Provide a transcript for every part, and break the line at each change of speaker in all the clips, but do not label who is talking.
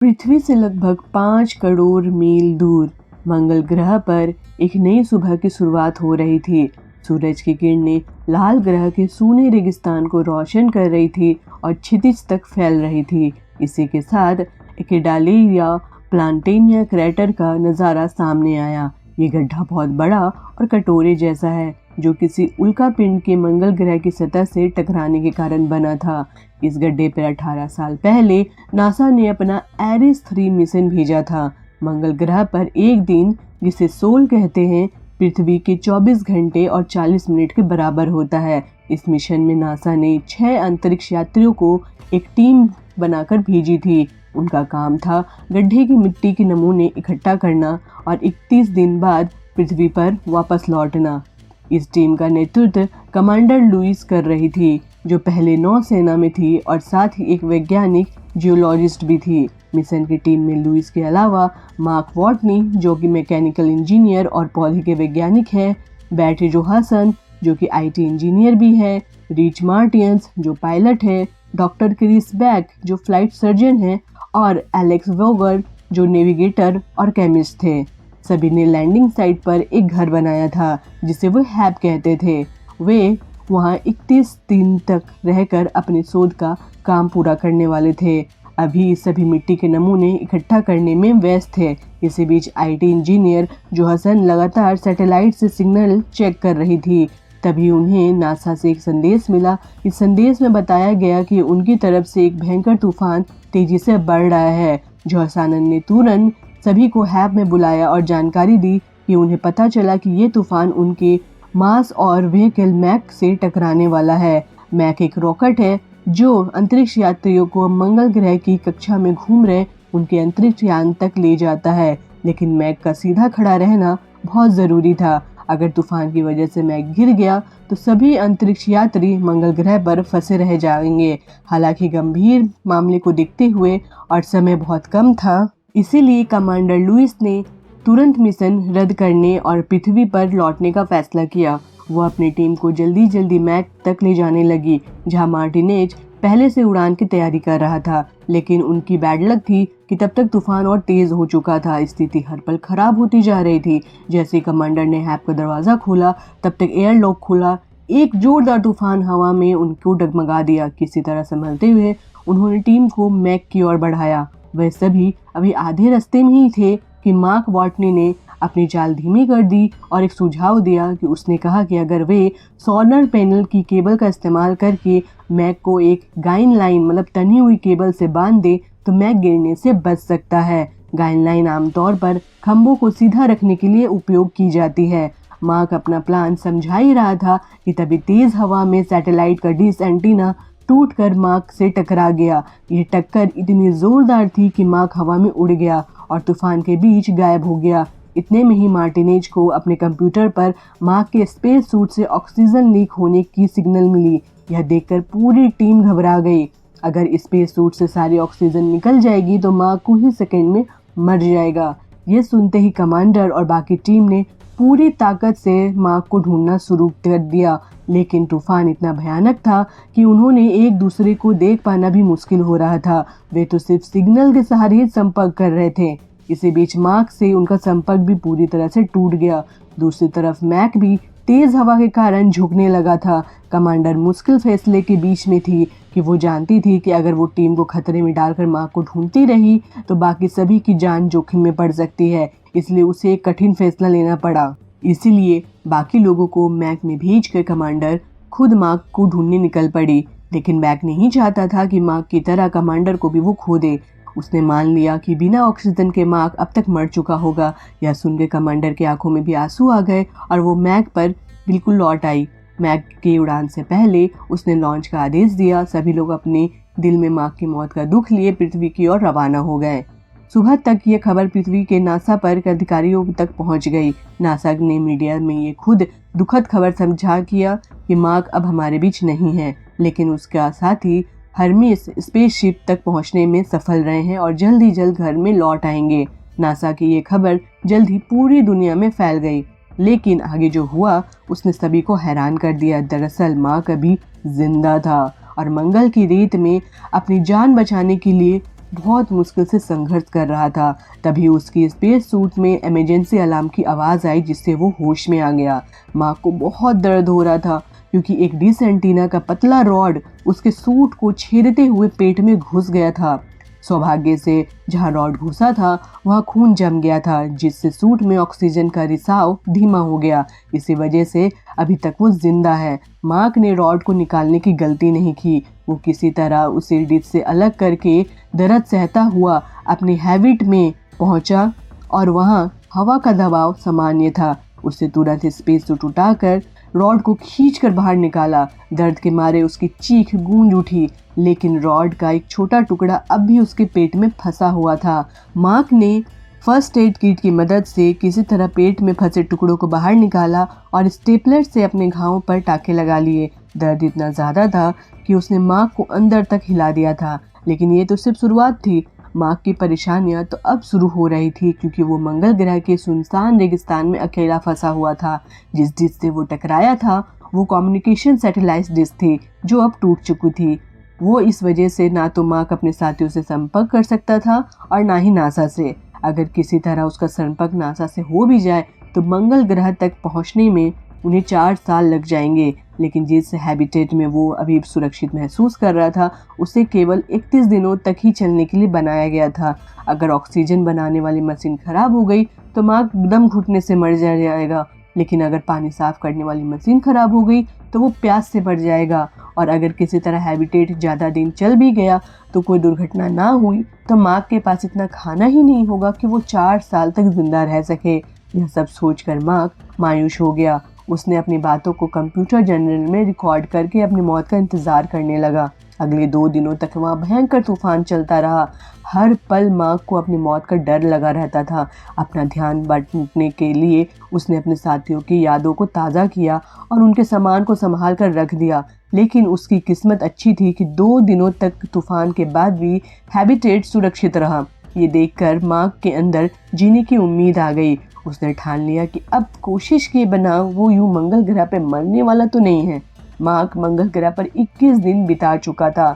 पृथ्वी से लगभग 5 करोड़ मील दूर मंगल ग्रह पर एक नई सुबह की शुरुआत हो रही थी। सूरज की किरणें लाल ग्रह के सूने रेगिस्तान को रोशन कर रही थी और क्षितिज तक फैल रही थी। इसी के साथ एकेडालेरिया प्लांटेनिया क्रेटर का नज़ारा सामने आया। ये गड्ढा बहुत बड़ा और कटोरे जैसा है, जो किसी उल्कापिंड के मंगल ग्रह की सतह से टकराने के कारण बना था। इस गड्ढे पर 18 साल पहले नासा ने अपना एरिस 3 मिशन भेजा था। मंगल ग्रह पर एक दिन, जिसे सोल कहते हैं, पृथ्वी के 24 घंटे और 40 मिनट के बराबर होता है। इस मिशन में नासा ने 6 अंतरिक्ष यात्रियों को एक टीम बनाकर भेजी थी। उनका काम था गड्ढे की मिट्टी के नमूने इकट्ठा करना और 31 दिन बाद पृथ्वी पर वापस लौटना। इस टीम का नेतृत्व कमांडर लुईस कर रही थी, जो पहले नौसेना में थी और साथ ही एक वैज्ञानिक जियोलॉजिस्ट भी थी। मिशन की टीम में लुईस के अलावा मार्क वॉटनी, जो कि मैकेनिकल इंजीनियर और पौधे के वैज्ञानिक हैं, बैटी जोहासन, जो कि आईटी इंजीनियर भी है, रिच मार्टियंस, जो पायलट है, डॉक्टर क्रिस बैक, जो फ्लाइट सर्जन है, और एलेक्स वोगर, जो नेविगेटर और केमिस्ट थे। सभी ने लैंडिंग साइट पर एक घर बनाया था, जिसे वो हैप कहते थे। वे वहाँ 31 दिन तक रहकर अपनी शोध का काम पूरा करने वाले थे। अभी सभी मिट्टी के नमूने इकट्ठा करने में व्यस्त थे। इसी बीच आईटी इंजीनियर जोहासन लगातार सैटेलाइट से सिग्नल चेक कर रही थी। तभी उन्हें नासा से एक संदेश मिला। इस संदेश में बताया गया कि उनकी तरफ से एक भयंकर तूफान तेजी से बढ़ रहा है। जोहासन ने तुरंत सभी को हैप में बुलाया और जानकारी दी कि उन्हें पता चला कि ये तूफान उनके मार्स और व्हीकल मैक से टकराने वाला है। मैक एक रॉकेट है जो अंतरिक्ष यात्रियों को मंगल ग्रह की कक्षा में घूम रहे उनके अंतरिक्ष यान तक ले जाता है। लेकिन मैक का सीधा खड़ा रहना बहुत ज़रूरी था। अगर तूफान की वजह से मैक गिर गया तो सभी अंतरिक्ष यात्री मंगल ग्रह पर फंसे रह जाएंगे। हालांकि गंभीर मामले को देखते हुए और समय बहुत कम था, इसीलिए कमांडर लुईस ने तुरंत मिशन रद्द करने और पृथ्वी पर लौटने का फैसला किया। वो अपनी टीम को जल्दी मैक तक ले जाने लगी, जहां मार्टिनेज पहले से उड़ान की तैयारी कर रहा था। लेकिन उनकी बैड लक थी कि तब तक तूफान और तेज हो चुका था। स्थिति हर पल खराब होती जा रही थी। जैसे ही कमांडर ने हैप का दरवाज़ा खोला, तब तक एयर लॉक खुला। एक जोरदार तूफान हवा में उनको डगमगा दिया। किसी तरह संभलते हुए उन्होंने टीम को मैक की ओर बढ़ाया। वह सभी अभी आधे रास्ते में ही थे कि मार्क वॉटनी ने अपनी चाल धीमी कर दी और एक सुझाव दिया कि उसने कहा कि अगर वे सोलर पैनल की केबल का इस्तेमाल करके मैक को एक गाइन लाइन मतलब तनी हुई केबल से बांध दे तो मैक गिरने से बच सकता है। गाइन लाइन आमतौर पर खंभों को सीधा रखने के लिए उपयोग की जाती है। मार्क अपना प्लान समझा ही रहा था कि तभी तेज हवा में सैटेलाइट का डिश एंटीना टूटकर मार्क से टकरा गया। ये टक्कर इतनी जोरदार थी कि मार्क हवा में उड़ गया और तूफान के बीच गायब हो गया। इतने में ही मार्टिनेज को अपने कंप्यूटर पर मार्क के स्पेस सूट से ऑक्सीजन लीक होने की सिग्नल मिली। यह देखकर पूरी टीम घबरा गई। अगर स्पेस सूट से सारी ऑक्सीजन निकल जाएगी तो मार्क कुछ ही सेकंड में मर जाएगा। ये सुनते ही कमांडर और बाकी टीम ने पूरी ताकत से मार्क को ढूंढना शुरू कर दिया। लेकिन तूफान इतना भयानक था कि उन्होंने एक दूसरे को देख पाना भी मुश्किल हो रहा था। वे तो सिर्फ सिग्नल के सहारे ही संपर्क कर रहे थे। इसी बीच मार्क से उनका संपर्क भी पूरी तरह से टूट गया। दूसरी तरफ मैक भी तेज हवा के कारण झुकने लगा था। कमांडर मुश्किल फैसले के बीच में थी कि वो जानती थी कि अगर वो टीम को खतरे में डालकर मार्क को ढूंढती रही तो बाकी सभी की जान जोखिम में पड़ सकती है। इसलिए उसे एक कठिन फैसला लेना पड़ा। इसीलिए बाकी लोगों को मैक में भेजकर कमांडर खुद मार्क को ढूंढने निकल पड़ी। लेकिन मैक नहीं चाहता था कि मार्क की तरह कमांडर को भी वो खो दे। उसने मान लिया कि बिना ऑक्सीजन के मार्क अब तक मर चुका होगा। यह सुनकर कमांडर की आंखों में भी आंसू आ गए और वो मैक पर बिल्कुल लौट आई। मैक की उड़ान से पहले उसने लॉन्च का आदेश दिया। सभी लोग अपने दिल में मार्क की मौत का दुख लिए पृथ्वी की ओर रवाना हो गए। सुबह तक ये खबर पृथ्वी के नासा पर अधिकारियों तक पहुंच गई। नासा ने मीडिया में ये खुद दुखद खबर समझा किया कि मार्क अब हमारे बीच नहीं है। लेकिन उसका साथी हर्मीस स्पेसशिप तक पहुंचने में सफल रहे हैं और जल्द ही जल्द घर में लौट आएंगे। नासा की ये खबर जल्द ही पूरी दुनिया में फैल गई। लेकिन आगे जो हुआ उसने सभी को हैरान कर दिया। दरअसल मार्क अभी जिंदा था और मंगल की रेत में अपनी जान बचाने के लिए बहुत मुश्किल से संघर्ष कर रहा था। तभी उसकी स्पेस सूट में इमरजेंसी अलार्म की आवाज़ आई, जिससे वो होश में आ गया। मार्क को बहुत दर्द हो रहा था क्योंकि एक डिश एंटीना का पतला रॉड उसके सूट को छेदते हुए पेट में घुस गया था। सौभाग्य से जहां रॉड घुसा था वहां खून जम गया था, जिससे सूट में ऑक्सीजन का रिसाव धीमा हो गया। इसी वजह से अभी तक वो जिंदा है। मार्क ने रॉड को निकालने की गलती नहीं की। वो किसी तरह उसे डिश से अलग करके दर्द सहता हुआ अपनी हैबिट में पहुंचा और वहां हवा का दबाव सामान्य था। उससे तुरंत स्पेस सूट उठाकर रॉड को खींचकर बाहर निकाला। दर्द के मारे उसकी चीख गूंज उठी, लेकिन रॉड का एक छोटा टुकड़ा अब भी उसके पेट में फंसा हुआ था। मार्क ने फर्स्ट एड किट की मदद से किसी तरह पेट में फंसे टुकड़ों को बाहर निकाला और स्टेपलर से अपने घावों पर टाके लगा लिए। दर्द इतना ज़्यादा था कि उसने मार्क को अंदर तक हिला दिया था, लेकिन ये तो सिर्फ शुरुआत थी। मार्क की परेशानियां तो अब शुरू हो रही थी, क्योंकि वो मंगल ग्रह के सुनसान रेगिस्तान में अकेला फंसा हुआ था। जिस डिश से वो टकराया था वो कम्युनिकेशन सैटेलाइट डिश थी, जो अब टूट चुकी थी। वो इस वजह से ना तो मार्क अपने साथियों से संपर्क कर सकता था और ना ही नासा से। अगर किसी तरह उसका संपर्क नासा से हो भी जाए तो मंगल ग्रह तक पहुंचने में उन्हें 4 साल लग जाएंगे। लेकिन जिस हैबिटेट में वो अभी सुरक्षित महसूस कर रहा था उसे केवल 31 दिनों तक ही चलने के लिए बनाया गया था। अगर ऑक्सीजन बनाने वाली मशीन खराब हो गई तो मार्क दम घुटने से मर जाएगा, लेकिन अगर पानी साफ करने वाली मशीन खराब हो गई तो वो प्यास से मर जाएगा। और अगर किसी तरह हैबिटेट ज़्यादा दिन चल भी गया तो कोई दुर्घटना ना हुई तो मार्क के पास इतना खाना ही नहीं होगा कि वो 4 साल तक जिंदा रह सके। यह सब सोचकर मार्क मायूस हो गया। उसने अपनी बातों को कंप्यूटर जर्नल में रिकॉर्ड करके अपनी मौत का इंतजार करने लगा। अगले 2 दिनों तक वहाँ भयंकर तूफान चलता रहा। हर पल मार्क को अपनी मौत का डर लगा रहता था। अपना ध्यान बांटने के लिए उसने अपने साथियों की यादों को ताज़ा किया और उनके सामान को संभाल कर रख दिया। लेकिन उसकी किस्मत अच्छी थी कि 2 दिनों तक तूफान के बाद भी हैबिटेट सुरक्षित रहा। ये देखकर मार्क के अंदर जीने की उम्मीद आ गई। उसने ठान लिया कि अब कोशिश किए बिना वो यूं मंगल ग्रह पर मरने वाला तो नहीं है। मार्क मंगल ग्रह पर 21 दिन बिता चुका था।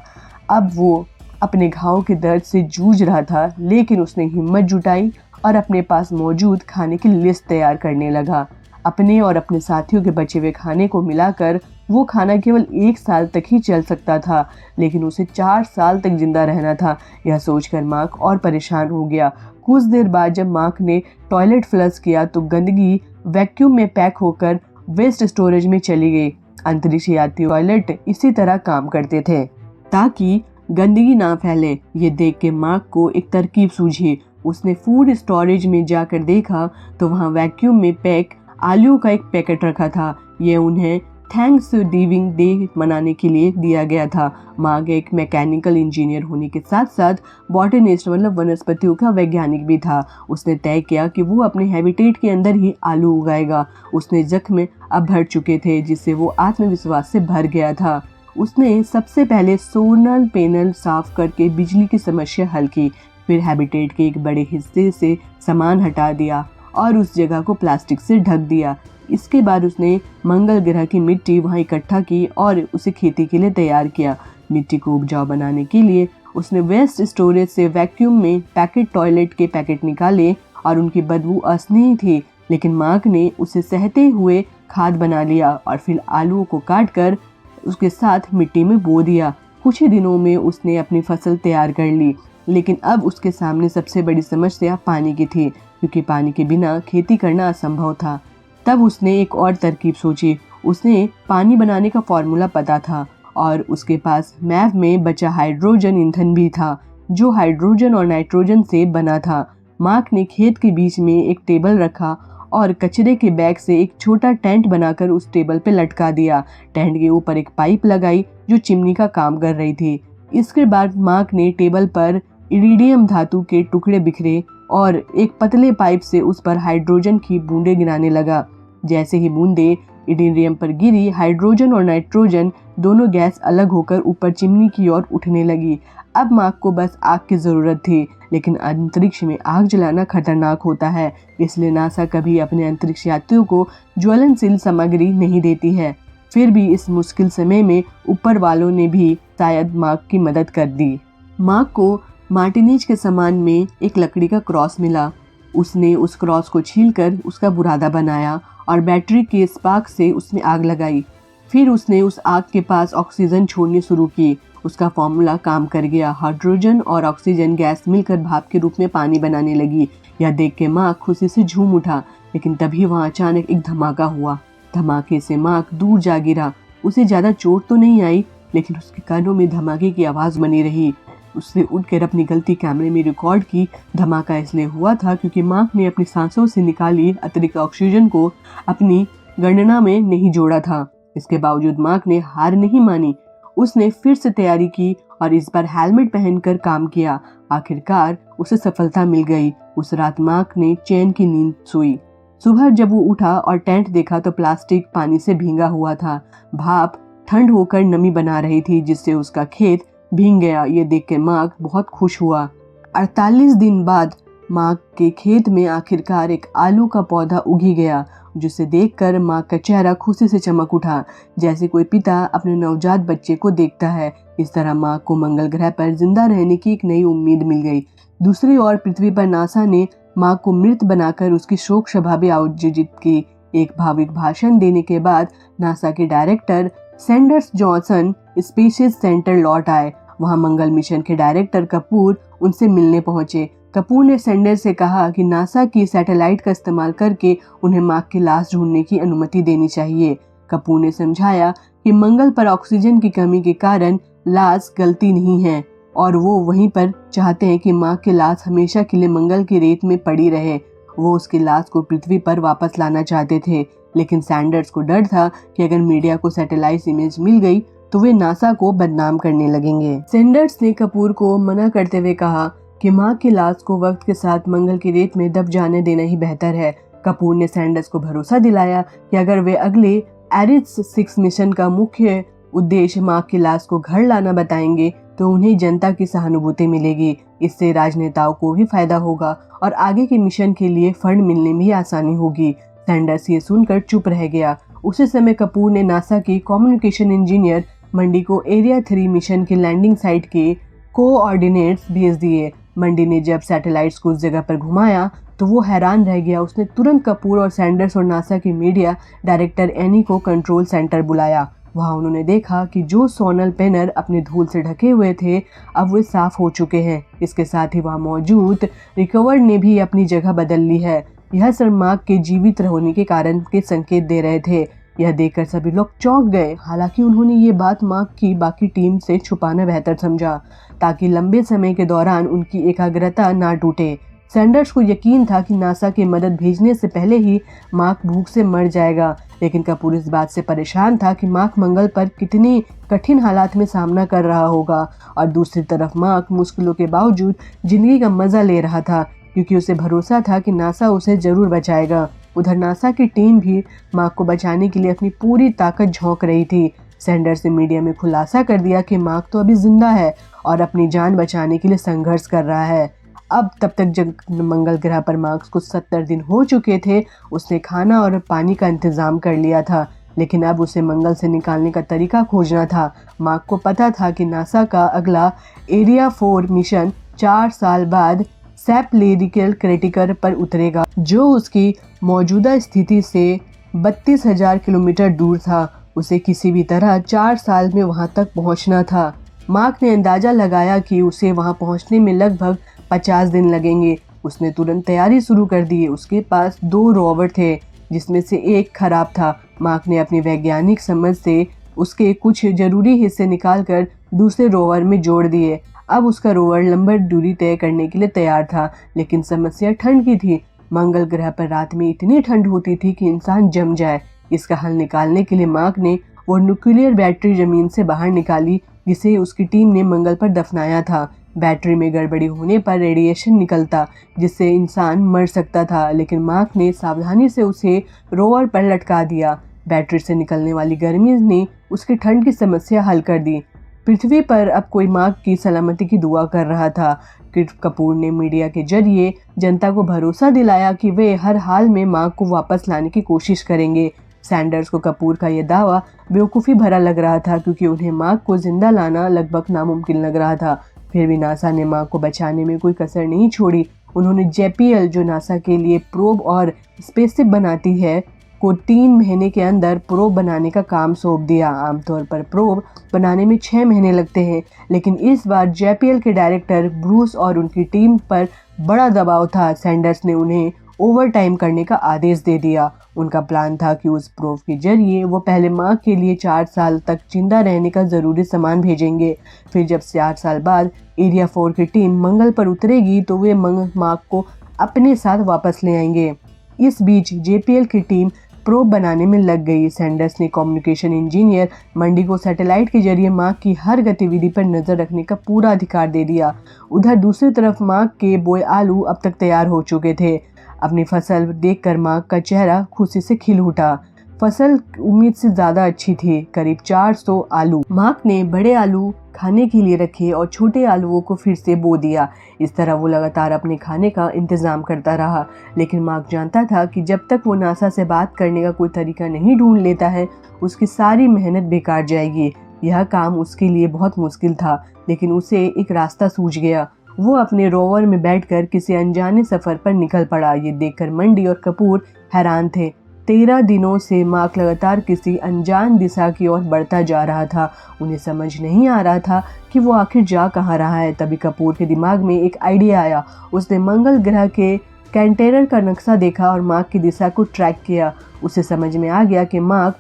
अब वो अपने घाव के दर्द से जूझ रहा था, लेकिन उसने हिम्मत जुटाई और अपने पास मौजूद खाने की लिस्ट तैयार करने लगा। अपने और अपने साथियों के बचे हुए खाने को मिलाकर वो खाना केवल 1 साल तक ही चल सकता था, लेकिन उसे 4 साल तक जिंदा रहना था। यह सोचकर मार्क और परेशान हो गया। कुछ देर बाद जब मार्क ने टॉयलेट फ्लश किया तो गंदगी वैक्यूम में पैक होकर वेस्ट स्टोरेज में चली गई। अंतरिक्ष यात्री टॉयलेट इसी तरह काम करते थे ताकि गंदगी ना फैले। ये देख के मार्क को एक तरकीब सूझी। उसने फूड स्टोरेज में जाकर देखा तो वहाँ वैक्यूम में पैक आलू का एक पैकेट रखा था। ये उन्हें थैंक्स गिविंग डे मनाने के लिए दिया गया था। मार्क एक मैकेनिकल इंजीनियर होने के साथ साथ बॉटनिस्ट मतलब वनस्पतियों का वैज्ञानिक भी था। उसने तय किया कि वो अपने हैबिटेट के अंदर ही आलू उगाएगा। उसने जख्म अब भर चुके थे, जिससे वो आत्मविश्वास से भर गया था। उसने सबसे पहले सोलर पैनल साफ करके बिजली की समस्या हल की। फिर हैबिटेट के एक बड़े हिस्से से सामान हटा दिया और उस जगह को प्लास्टिक से ढक दिया। इसके बाद उसने मंगल ग्रह की मिट्टी वहां इकट्ठा की और उसे खेती के लिए तैयार किया। मिट्टी को उपजाऊ बनाने के लिए उसने वेस्ट स्टोरेज से वैक्यूम में पैकेट टॉयलेट के पैकेट निकाले और उनकी बदबू असहनीय थी, लेकिन मार्क ने उसे सहते हुए खाद बना लिया और फिर आलूओं को काट कर उसके साथ मिट्टी में बो दिया। कुछ ही दिनों में उसने अपनी फसल तैयार कर ली, लेकिन अब उसके सामने सबसे बड़ी समस्या पानी की थी, क्योंकि पानी के बिना खेती करना असंभव था। तब उसने एक और तरकीब सोची। उसने पानी बनाने का फॉर्मूला पता था और उसके पास मैप में बचा हाइड्रोजन ईंधन भी था, जो हाइड्रोजन और नाइट्रोजन से बना था। मार्क ने खेत के बीच में एक टेबल रखा और कचरे के बैग से एक छोटा टेंट बनाकर उस टेबल पे लटका दिया। टेंट के ऊपर एक पाइप लगाई जो चिमनी का काम कर रही थी। इसके बाद मार्क ने टेबल पर इरिडियम धातु के टुकड़े बिखरे और एक पतले पाइप से उस पर हाइड्रोजन की बूंदें गिराने लगा। जैसे ही बूंदें इरिडियम पर गिरी, हाइड्रोजन और नाइट्रोजन दोनों गैस अलग होकर ऊपर चिमनी की ओर उठने लगी। अब मार्क को बस आग की जरूरत थी, लेकिन अंतरिक्ष में आग जलाना खतरनाक होता है, इसलिए नासा कभी अपने अंतरिक्ष यात्रियों को ज्वलनशील सामग्री नहीं देती है। फिर भी इस मुश्किल समय में ऊपर वालों ने भी शायद मार्क की मदद कर दी। मार्क को मार्टिनेज के सामान में एक लकड़ी का क्रॉस मिला। उसने उस क्रॉस को छीलकर उसका बुरादा बनाया और बैटरी के स्पार्क से उसमें आग लगाई। फिर उसने उस आग के पास ऑक्सीजन छोड़नी शुरू की। उसका फॉर्मूला काम कर गया। हाइड्रोजन और ऑक्सीजन गैस मिलकर भाप के रूप में पानी बनाने लगी। यह देख के मार्क खुशी से झूम उठा, लेकिन तभी वहां अचानक एक धमाका हुआ। धमाके से मार्क दूर जा गिरा। उसे ज्यादा चोट तो नहीं आई, लेकिन उसके कानों में धमाके की आवाज बनी रही। उसने उठकर अपनी गलती कैमरे में रिकॉर्ड की। धमाका इसलिए हुआ था क्योंकि मार्क ने अपनी सांसों से निकाली अतिरिक्त ऑक्सीजन को अपनी गणना में नहीं जोड़ा था। इसके बावजूद मार्क ने हार नहीं मानी। उसने फिर से तैयारी की और इस बार हेलमेट पहनकर काम किया। आखिरकार उसे सफलता मिल गई। उस रात मार्क ने चैन की नींद सोई। सुबह जब वो उठा और टेंट देखा तो प्लास्टिक पानी से भींगा हुआ था। भाप ठंड होकर नमी बना रही थी, जिससे उसका खेत भीग गया। ये देख के मार्क बहुत खुश हुआ। 48 दिन बाद मार्क के खेत में आखिरकार एक आलू का पौधा उगी गया, जिसे देखकर मार्क का चेहरा खुशी से चमक उठा, जैसे कोई पिता अपने नवजात बच्चे को देखता है। इस तरह मार्क को मंगल ग्रह पर जिंदा रहने की एक नई उम्मीद मिल गई। दूसरी ओर पृथ्वी पर नासा ने मार्क को मृत बनाकर उसकी शोक सभा भी आयोजित की। एक भावुक भाषण देने के बाद नासा के director Sanders Johnson space centre लौट आए। वहां मंगल मिशन के डायरेक्टर कपूर उनसे मिलने पहुंचे। कपूर ने सैंडर्स से कहा कि नासा की सैटेलाइट का इस्तेमाल करके उन्हें मार्क की लाश ढूंढने की अनुमति देनी चाहिए। कपूर ने समझाया कि मंगल पर ऑक्सीजन की कमी के कारण लाश गलती नहीं है और वो वहीं पर चाहते हैं कि मार्क की लाश हमेशा के लिए मंगल की रेत में पड़ी रहे। वो उसकी लाश को पृथ्वी पर वापस लाना चाहते थे, लेकिन सैंडर्स को डर था कि अगर मीडिया को सैटेलाइट इमेज मिल गई तो वे नासा को बदनाम करने लगेंगे। सैंडर्स ने कपूर को मना करते हुए कहा कि मार्क की लाश को वक्त के साथ मंगल की रेत में दब जाने देना ही बेहतर है। कपूर ने सैंडर्स को भरोसा दिलाया कि अगर वे अगले एरिस 6 मिशन का मुख्य उद्देश्य मार्क की लाश को घर लाना बताएंगे तो उन्हें जनता की सहानुभूति मिलेगी। इससे राजनेताओं को भी फायदा होगा और आगे के मिशन के लिए फंड मिलने में भी आसानी होगी। सैंडर्स ये सुनकर चुप रह गया। उसी समय कपूर ने नासा की कम्युनिकेशन इंजीनियर मंडी को एरिया 3 मिशन के लैंडिंग साइट के कोऑर्डिनेट्स भेज दिए। मंडी ने जब सैटेलाइट्स को उस जगह पर घुमाया तो वो हैरान रह गया। उसने तुरंत कपूर और सैंडर्स और नासा की मीडिया डायरेक्टर एनी को कंट्रोल सेंटर बुलाया। वहां उन्होंने देखा कि जो सोनल पैनल अपने धूल से ढके हुए थे अब वे साफ हो चुके हैं। इसके साथ ही वहां मौजूद रिकवर्ड ने भी अपनी जगह बदल ली है। यह सब मार्क के जीवित होने के कारण के संकेत दे रहे थे। यह देखकर सभी लोग चौंक गए। हालांकि उन्होंने ये बात मार्क की बाकी टीम से छुपाना बेहतर समझा, ताकि लंबे समय के दौरान उनकी एकाग्रता ना टूटे। सैंडर्स को यकीन था कि नासा की मदद भेजने से पहले ही मार्क भूख से मर जाएगा, लेकिन कपूर इस बात से परेशान था कि मार्क मंगल पर कितने कठिन हालात में सामना कर रहा होगा। और दूसरी तरफ मार्क मुश्किलों के बावजूद जिंदगी का मजा ले रहा था, क्योंकि उसे भरोसा था कि नासा उसे जरूर बचाएगा। उधर नासा की टीम भी मार्क को बचाने के लिए अपनी पूरी ताकत झोंक रही थी। सैंडर्स ने मीडिया में खुलासा कर दिया कि मार्क तो अभी जिंदा है और अपनी जान बचाने के लिए संघर्ष कर रहा है। अब तब तक जब मंगल ग्रह पर मार्क को 70 दिन हो चुके थे, उसने खाना और पानी का इंतजाम कर लिया था, लेकिन अब उसे मंगल से निकालने का तरीका खोजना था। मार्क को पता था कि नासा का अगला एरिया 4 मिशन 4 साल बाद सैपलेरिकल क्रेटिकर पर उतरेगा, जो उसकी मौजूदा स्थिति से 32,000 किलोमीटर दूर था। उसे किसी भी तरह 4 साल में वहां तक पहुंचना था। मार्क ने अंदाजा लगाया कि उसे वहां पहुंचने में लगभग 50 दिन लगेंगे। उसने तुरंत तैयारी शुरू कर दी। उसके पास 2 रोवर थे, जिसमें से एक खराब था। मार्क ने अपनी वैज्ञानिक समझ से उसके कुछ जरूरी हिस्से निकालकर दूसरे रोवर में जोड़ दिए। अब उसका रोवर लंबी दूरी तय करने के लिए तैयार था, लेकिन समस्या ठंड की थी। मंगल ग्रह पर रात में इतनी ठंड होती थी कि इंसान जम जाए। इसका हल निकालने के लिए मार्क ने वो न्यूक्लियर बैटरी जमीन से बाहर निकाली, जिसे उसकी टीम ने मंगल पर दफनाया था। बैटरी में गड़बड़ी होने पर रेडिएशन निकलता, जिससे इंसान मर सकता था, लेकिन मार्क ने सावधानी से उसे रोवर पर लटका दिया। बैटरी से निकलने वाली गर्मी ने उसकी ठंड की समस्या हल कर दी। पृथ्वी पर अब कोई मार्क की सलामती की दुआ कर रहा था। कपूर ने मीडिया के जरिए जनता को भरोसा दिलाया कि वे हर हाल में मार्क को वापस लाने की कोशिश करेंगे। सैंडर्स को कपूर का यह दावा बेवकूफ़ी भरा लग रहा था, क्योंकि उन्हें मार्क को जिंदा लाना लगभग नामुमकिन लग रहा था। फिर भी नासा ने मार्क को बचाने में कोई कसर नहीं छोड़ी। उन्होंने JPL, जो नासा के लिए प्रोब और स्पेसशिप बनाती है, को 3 महीने के अंदर प्रोब बनाने का काम सौंप दिया। आमतौर पर प्रोब बनाने में 6 महीने लगते हैं, लेकिन इस बार JPL के डायरेक्टर ब्रूस और उनकी टीम पर बड़ा दबाव था। सैंडर्स ने उन्हें ओवर टाइम करने का आदेश दे दिया। उनका प्लान था कि उस प्रोब के जरिए वो पहले मार्क के लिए 4 साल तक जिंदा रहने का ज़रूरी सामान भेजेंगे। फिर जब 4 साल बाद एरिया 4 की टीम मंगल पर उतरेगी तो वे मार्क को अपने साथ वापस ले आएंगे। इस बीच JPL की टीम प्रोब बनाने में लग गई। सैंडर्स ने कम्युनिकेशन इंजीनियर मंडी को सैटेलाइट के जरिए मार्क की हर गतिविधि पर नजर रखने का पूरा अधिकार दे दिया। उधर दूसरी तरफ मार्क के बोए आलू अब तक तैयार हो चुके थे। अपनी फसल देखकर मार्क का चेहरा खुशी से खिल उठा। फसल उम्मीद से ज्यादा अच्छी थी, करीब 400 आलू। मार्क ने बड़े आलू खाने के लिए रखे और छोटे आलूओं को फिर से बो दिया। इस तरह वो लगातार अपने खाने का इंतजाम करता रहा। लेकिन मार्क जानता था कि जब तक वो नासा से बात करने का कोई तरीका नहीं ढूंढ लेता है, उसकी सारी मेहनत बेकार जाएगी। यह काम उसके लिए बहुत मुश्किल था, लेकिन उसे एक रास्ता सूझ गया। वो अपने रोवर में बैठकर किसी अनजाने सफर पर निकल पड़ा। ये देखकर मंडी और कपूर हैरान थे। 13 दिनों से मार्क लगातार किसी अनजान दिशा की ओर बढ़ता जा रहा था। उन्हें समझ नहीं आ रहा था कि वो आखिर जा कहाँ रहा है। तभी कपूर के दिमाग में एक आइडिया आया। उसने मंगल ग्रह के कैंटेरर का नक्शा देखा और मार्क की दिशा को ट्रैक किया। उसे समझ में आ गया कि मार्क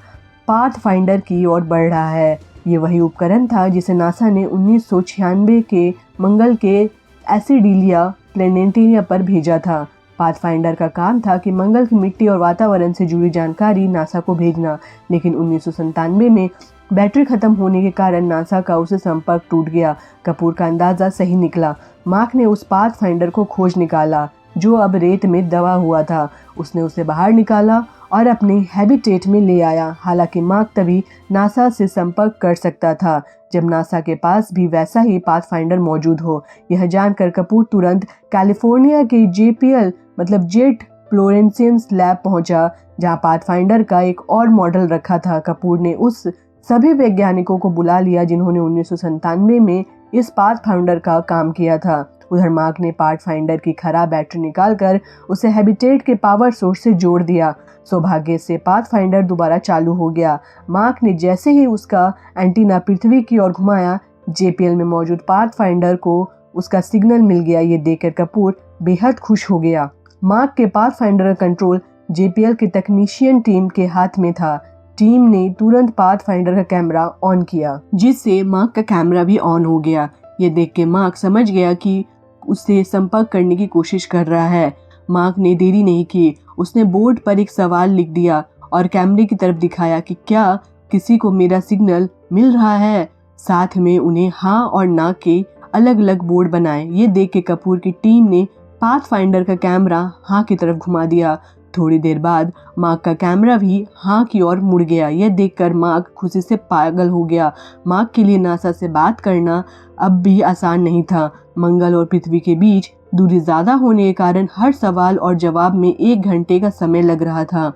पाथ फाइंडर की ओर बढ़ रहा है। ये वही उपकरण था जिसे नासा ने 1996 के मंगल के एसिडिलिया प्लेनेटेरिया पर भेजा था। पाथफाइंडर का काम था कि मंगल की मिट्टी और वातावरण से जुड़ी जानकारी नासा को भेजना, लेकिन 1997 में बैटरी खत्म होने के कारण नासा का उससे संपर्क टूट गया। कपूर का अंदाजा सही निकला। मार्क ने उस पाथफाइंडर को खोज निकाला जो अब रेत में दबा हुआ था। उसने उसे बाहर निकाला और अपने हैबिटेट में ले आया। हालांकि मार्क तभी नासा से संपर्क कर सकता था जब नासा के पास भी वैसा ही पाथफाइंडर मौजूद हो। यह जानकर कपूर तुरंत कैलिफोर्निया के JPL मतलब जेट फ्लोरेंसेंस लैब पहुंचा, जहां पाथफाइंडर का एक और मॉडल रखा था। कपूर ने उस सभी वैज्ञानिकों को बुला लिया जिन्होंने 1997 में इस पाथफाइंडर का काम किया था। उधर मार्क ने पाथफाइंडर की खराब बैटरी निकालकर उसे हैबिटेट के पावर सोर्स से जोड़ दिया। सौभाग्य से पाथफाइंडर दोबारा चालू हो गया। मार्क ने जैसे ही उसका एंटीना पृथ्वी की ओर घुमाया, JPL में मौजूद पाथफाइंडर को उसका सिग्नल मिल गया। ये देखकर कपूर बेहद खुश हो गया। मार्क के पाथफाइंडर का कंट्रोल JPL के टेक्नीशियन टीम के हाथ में था। टीम ने तुरंत पाथफाइंडर का कैमरा ऑन किया, जिससे मार्क का कैमरा भी ऑन हो गया। ये देख के मार्क समझ गया कि उससे संपर्क करने की कोशिश कर रहा है। मार्क ने देरी नहीं की। उसने बोर्ड पर एक सवाल लिख दिया और कैमरे की तरफ दिखाया कि क्या किसी को मेरा सिग्नल मिल रहा है। साथ में उन्हें हाँ और ना के अलग अलग बोर्ड बनाए। ये देख के कपूर की टीम ने पाथफाइंडर का कैमरा हाँ की तरफ घुमा दिया। थोड़ी देर बाद मार्क का कैमरा भी हाँ की ओर मुड़ गया। यह देखकर मार्क खुशी से पागल हो गया। मार्क के लिए नासा से बात करना अब भी आसान नहीं था। मंगल और पृथ्वी के बीच दूरी ज्यादा होने के कारण हर सवाल और जवाब में 1 घंटे का समय लग रहा था।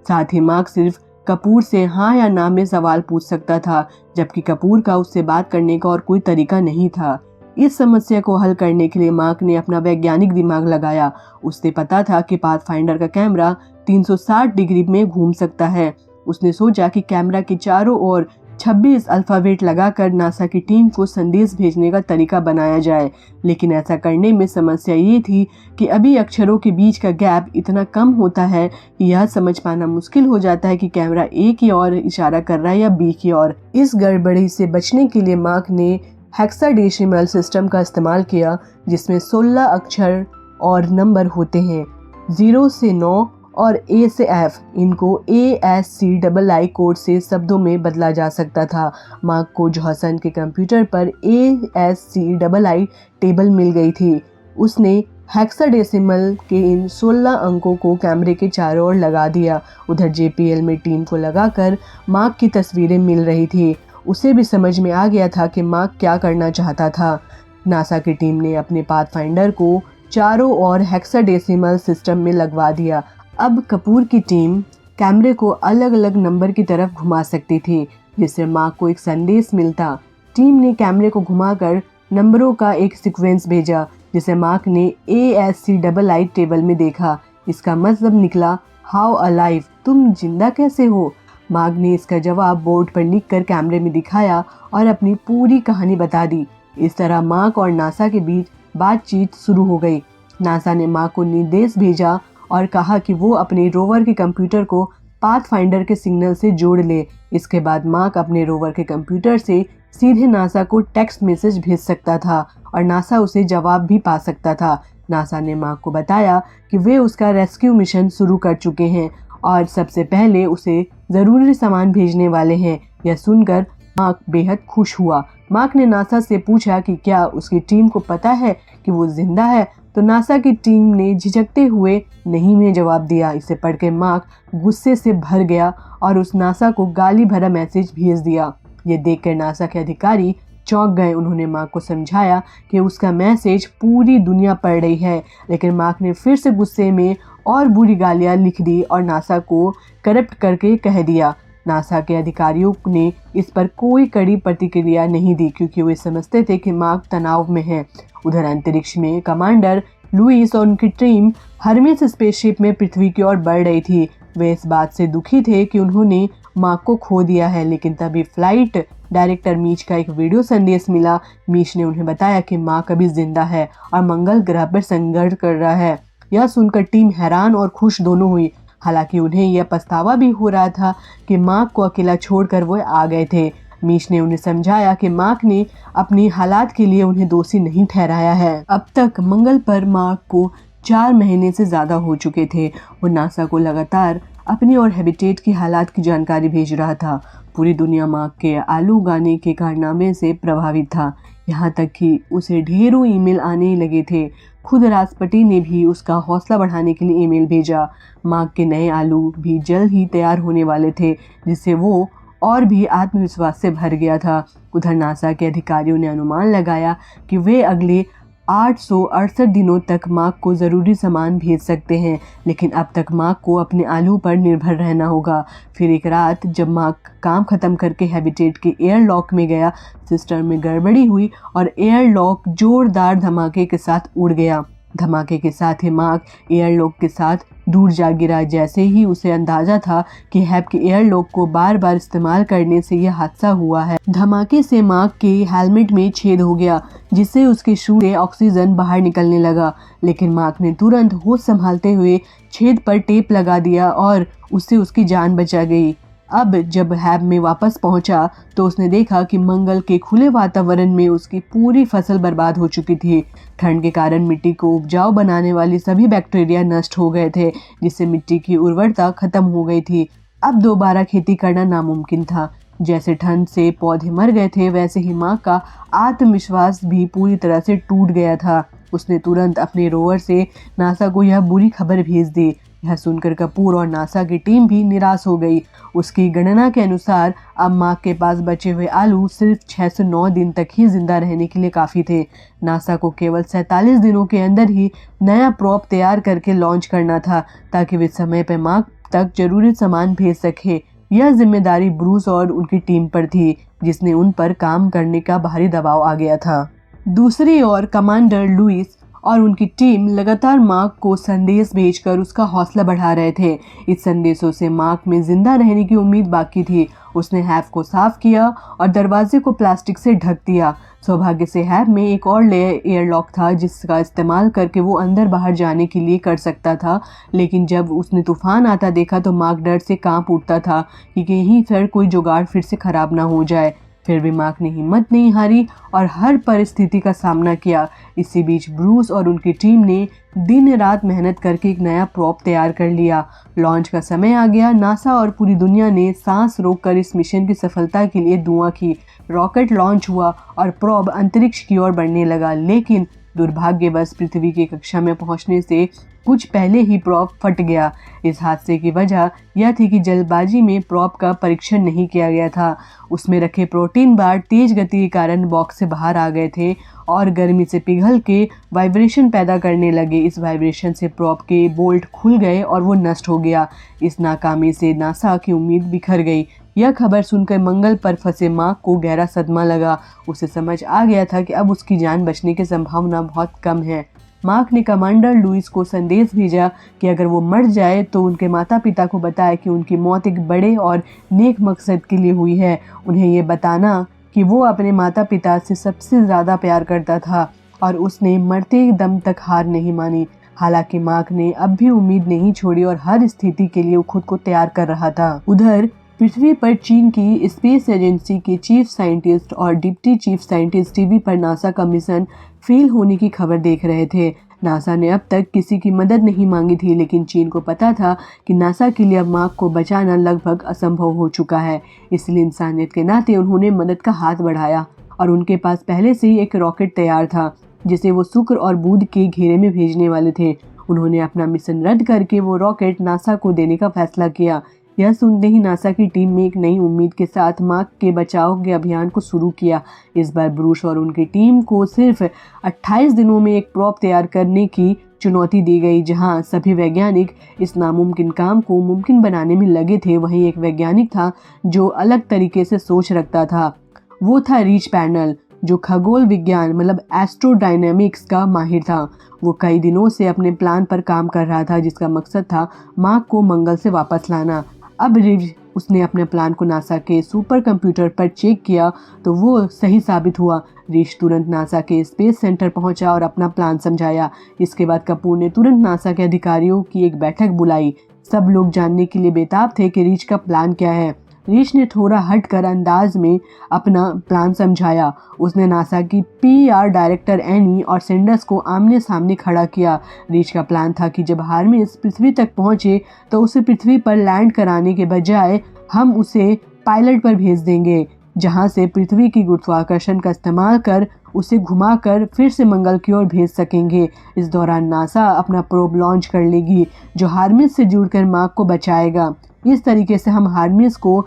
साथ ही मार्क सिर्फ कपूर से हाँ या ना में सवाल पूछ सकता था, जबकि कपूर का उससे बात करने का और कोई तरीका नहीं था। इस समस्या को हल करने के लिए मार्क ने अपना वैज्ञानिक दिमाग लगाया। उसने पता था कि पाथफाइंडर का कैमरा 360 डिग्री में घूम सकता है। उसने सोचा कि कैमरा के चारों ओर 26 अल्फाबेट लगाकर नासा की टीम को संदेश भेजने का तरीका बनाया जाए। लेकिन ऐसा करने में समस्या ये थी कि अभी अक्षरों के बीच का गैप इतना कम होता है कि यह समझ पाना मुश्किल हो जाता है कि कैमरा A की ओर इशारा कर रहा है या B की ओर। इस गड़बड़ी से बचने के लिए मार्क ने हेक्साडेसिमल सिस्टम का इस्तेमाल किया, जिसमें 16 अक्षर और नंबर होते हैं, 0 से 9 और A से F। इनको ASCII कोड से शब्दों में बदला जा सकता था। मार्क को जॉहसन के कंप्यूटर पर ASCII टेबल मिल गई थी। उसने हेक्साडेसिमल के इन 16 अंकों को कैमरे के चारों ओर लगा दिया। उधर JPL में टीम को लगाकर मार्क की तस्वीरें मिल रही थी। उसे भी समझ में आ गया था कि मार्क क्या करना चाहता था। नासा की टीम ने अपने पाथफाइंडर को चारों ओर हेक्साडेसिमल सिस्टम में लगवा दिया। अब कपूर की टीम कैमरे को अलग अलग नंबर की तरफ घुमा सकती थी, जिससे मार्क को एक संदेश मिलता। टीम ने कैमरे को घुमाकर नंबरों का एक सीक्वेंस भेजा जिसे मार्क ने ASCII टेबल में देखा। इसका मतलब निकला हाउ अलाइव, तुम जिंदा कैसे हो। मार्क ने इसका जवाब बोर्ड पर लिखकर कैमरे में दिखाया और अपनी पूरी कहानी बता दी। इस तरह मार्क और नासा के बीच बातचीत शुरू हो गई। नासा ने मार्क को निर्देश भेजा और कहा कि वो अपने रोवर के कंप्यूटर को पाथफाइंडर के सिग्नल से जोड़ ले। इसके बाद मार्क अपने रोवर के कंप्यूटर से सीधे नासा को टेक्स्ट मैसेज भेज सकता था और नासा उसे जवाब भी पा सकता था। नासा ने मार्क को बताया कि वे उसका रेस्क्यू मिशन शुरू कर चुके हैं और सबसे पहले उसे ज़रूरी सामान भेजने वाले हैं। यह सुनकर मार्क बेहद खुश हुआ। मार्क ने नासा से पूछा कि क्या उसकी टीम को पता है कि वो जिंदा है, तो नासा की टीम ने झिझकते हुए नहीं में जवाब दिया। इसे पढ़कर मार्क गुस्से से भर गया और उस नासा को गाली भरा मैसेज भेज दिया। ये देखकर नासा के अधिकारी चौंक गए। उन्होंने मार्क को समझाया कि उसका मैसेज पूरी दुनिया पढ़ रही है, लेकिन मार्क ने फिर से गुस्से में और बुरी गालियां लिख दी और नासा को करप्ट करके कह दिया। नासा के अधिकारियों ने इस पर कोई कड़ी प्रतिक्रिया नहीं दी क्योंकि वे समझते थे कि मार्क तनाव में है। उधर अंतरिक्ष में कमांडर लुईस और उनकी टीम हर्मेस स्पेसशिप में पृथ्वी की ओर बढ़ रही थी। वे इस बात से दुखी थे कि उन्होंने मार्क को खो दिया है, लेकिन तभी फ्लाइट डायरेक्टर मीच का एक वीडियो संदेश मिला। मीच ने उन्हें बताया कि मार्क अभी जिंदा है और मंगल ग्रह पर संघर्ष कर रहा है। यह सुनकर टीम हैरान और खुश दोनों हुई। हालांकि उन्हें यह पछतावा भी हो रहा था कि मार्क को अकेला छोड़कर वो आ गए थे। मीच ने उन्हें समझाया कि मार्क ने अपनी हालात के लिए उन्हें दोषी नहीं ठहराया है। अब तक मंगल पर मार्क को 4 महीने से ज्यादा हो चुके थे। वो नासा को लगातार अपनी और हैबिटेट की हालात की जानकारी भेज रहा था। पूरी दुनिया मार्क के आलू उगाने के कारनामे से प्रभावित था, यहाँ तक कि उसे ढेरों ईमेल आने लगे थे। खुद राष्ट्रपति ने भी उसका हौसला बढ़ाने के लिए ईमेल भेजा। मार्क के नए आलू भी जल्द ही तैयार होने वाले थे, जिससे वो और भी आत्मविश्वास से भर गया था। उधर नासा के अधिकारियों ने अनुमान लगाया कि वे अगले 868 दिनों तक मार्क को ज़रूरी सामान भेज सकते हैं, लेकिन अब तक मार्क को अपने आलू पर निर्भर रहना होगा। फिर एक रात जब मार्क काम खत्म करके हैबिटेट के एयरलॉक में गया, सिस्टम में गड़बड़ी हुई और एयरलॉक जोरदार धमाके के साथ उड़ गया। धमाके के साथ ही मार्क एयरलॉक के साथ दूर जा गिरा। जैसे ही उसे अंदाजा था कि हैब के एयरलॉक को बार बार इस्तेमाल करने से यह हादसा हुआ है। धमाके से मार्क के हेलमेट में छेद हो गया, जिससे उसके शू से ऑक्सीजन बाहर निकलने लगा, लेकिन मार्क ने तुरंत होश संभालते हुए छेद पर टेप लगा दिया और उससे उसकी जान बचा गई। अब जब हैब में वापस पहुंचा तो उसने देखा कि मंगल के खुले वातावरण में उसकी पूरी फसल बर्बाद हो चुकी थी। ठंड के कारण मिट्टी को उपजाऊ बनाने वाली सभी बैक्टीरिया नष्ट हो गए थे, जिससे मिट्टी की उर्वरता खत्म हो गई थी। अब दोबारा खेती करना नामुमकिन था। जैसे ठंड से पौधे मर गए थे, वैसे ही माँ का आत्मविश्वास भी पूरी तरह से टूट गया था। उसने तुरंत अपने रोवर से नासा को यह बुरी खबर भेज दी। यह सुनकर कपूर और नासा की टीम भी निराश हो गई। उसकी गणना के अनुसार अब मार्क के पास बचे हुए आलू सिर्फ 609 दिन तक ही जिंदा रहने के लिए काफ़ी थे। नासा को केवल 47 दिनों के अंदर ही नया प्रॉप तैयार करके लॉन्च करना था, ताकि वे समय पर मार्क तक जरूरी सामान भेज सके। यह जिम्मेदारी ब्रूस और उनकी टीम पर थी, जिसने उन पर काम करने का भारी दबाव आ गया था। दूसरी ओर कमांडर लुईस और उनकी टीम लगातार मार्क को संदेश भेजकर उसका हौसला बढ़ा रहे थे। इस संदेशों से मार्क में जिंदा रहने की उम्मीद बाकी थी। उसने हैव को साफ किया और दरवाजे को प्लास्टिक से ढक दिया। सौभाग्य से हैव में एक और लेयर एयरलॉक था, जिसका इस्तेमाल करके वो अंदर बाहर जाने के लिए कर सकता था। लेकिन जब उसने तूफान आता देखा तो मार्क डर से कांप उठता था कि कहीं फिर कोई जुगाड़ फिर से खराब ना हो जाए। फिर भी मार्क ने हिम्मत नहीं हारी और हर परिस्थिति का सामना किया। इसी बीच ब्रूस और उनकी टीम ने दिन रात मेहनत करके एक नया प्रॉप तैयार कर लिया। लॉन्च का समय आ गया। नासा और पूरी दुनिया ने सांस रोककर इस मिशन की सफलता के लिए दुआ की। रॉकेट लॉन्च हुआ और प्रॉप अंतरिक्ष की ओर बढ़ने लगा, लेकिन दुर्भाग्यवश पृथ्वी की कक्षा में पहुंचने से कुछ पहले ही प्रॉप फट गया। इस हादसे की वजह यह थी कि जल्दबाजी में प्रॉप का परीक्षण नहीं किया गया था। उसमें रखे प्रोटीन बार तेज गति के कारण बॉक्स से बाहर आ गए थे और गर्मी से पिघल के वाइब्रेशन पैदा करने लगे। इस वाइब्रेशन से प्रॉप के बोल्ट खुल गए और वो नष्ट हो गया। इस नाकामी से नासा की उम्मीद बिखर गई। यह खबर सुनकर मंगल पर फंसे मार्क को गहरा सदमा लगा। उसे समझ आ गया था कि अब उसकी जान बचने की संभावना बहुत कम है। मार्क ने कमांडर लुइस को संदेश भेजा कि अगर वो मर जाए तो उनके माता पिता को बताए कि उनकी मौत एक बड़े और नेक मकसद के लिए हुई है। उन्हें ये बताना कि वो अपने माता पिता से सबसे ज़्यादा प्यार करता था और उसने मरते दम तक हार नहीं मानी। हालांकि मार्क ने अब भी उम्मीद नहीं छोड़ी और हर स्थिति के लिए खुद को तैयार कर रहा था। उधर पृथ्वी पर चीन की स्पेस एजेंसी के चीफ साइंटिस्ट और डिप्टी चीफ साइंटिस्ट टीवी पर नासा का मिशन फेल होने की खबर देख रहे थे। नासा ने अब तक किसी की मदद नहीं मांगी थी, लेकिन चीन को पता था कि नासा के लिए अब मार्क को बचाना लगभग असंभव हो चुका है। इसलिए इंसानियत के नाते उन्होंने मदद का हाथ बढ़ाया और उनके पास पहले से ही एक रॉकेट तैयार था जिसे वो शुक्र और बुध के घेरे में भेजने वाले थे। उन्होंने अपना मिशन रद्द करके वो रॉकेट नासा को देने का फैसला किया। यह सुनते ही नासा की टीम में एक नई उम्मीद के साथ मार्क के बचाव के अभियान को शुरू किया। इस बार ब्रूस और उनकी टीम को सिर्फ 28 दिनों में एक प्रॉप तैयार करने की चुनौती दी गई। जहां सभी वैज्ञानिक इस नामुमकिन काम को मुमकिन बनाने में लगे थे, वहीं एक वैज्ञानिक था जो अलग तरीके से सोच रखता था। वो था रिच पैनल, जो खगोल विज्ञान मतलब एस्ट्रोडायनेमिक्स का माहिर था। वो कई दिनों से अपने प्लान पर काम कर रहा था जिसका मकसद था मार्क को मंगल से वापस लाना। अब रिज उसने अपने प्लान को नासा के सुपर कंप्यूटर पर चेक किया तो वो सही साबित हुआ। रिच तुरंत नासा के स्पेस सेंटर पहुंचा और अपना प्लान समझाया। इसके बाद कपूर ने तुरंत नासा के अधिकारियों की एक बैठक बुलाई। सब लोग जानने के लिए बेताब थे कि रिच का प्लान क्या है। रिच ने थोड़ा हटकर अंदाज में अपना प्लान समझाया। उसने नासा की PR डायरेक्टर एनी और सेंडर्स को आमने सामने खड़ा किया। रिच का प्लान था कि जब हार्मिस पृथ्वी तक पहुंचे तो उसे पृथ्वी पर लैंड कराने के बजाय हम उसे पायलट पर भेज देंगे, जहां से पृथ्वी की गुरुत्वाकर्षण का इस्तेमाल कर उसे घुमाकर फिर से मंगल की ओर भेज सकेंगे। इस दौरान नासा अपना प्रोब लॉन्च कर लेगी जो हार्मिस से जुड़कर मार्क को बचाएगा। इस तरीके से हम हार्मिस को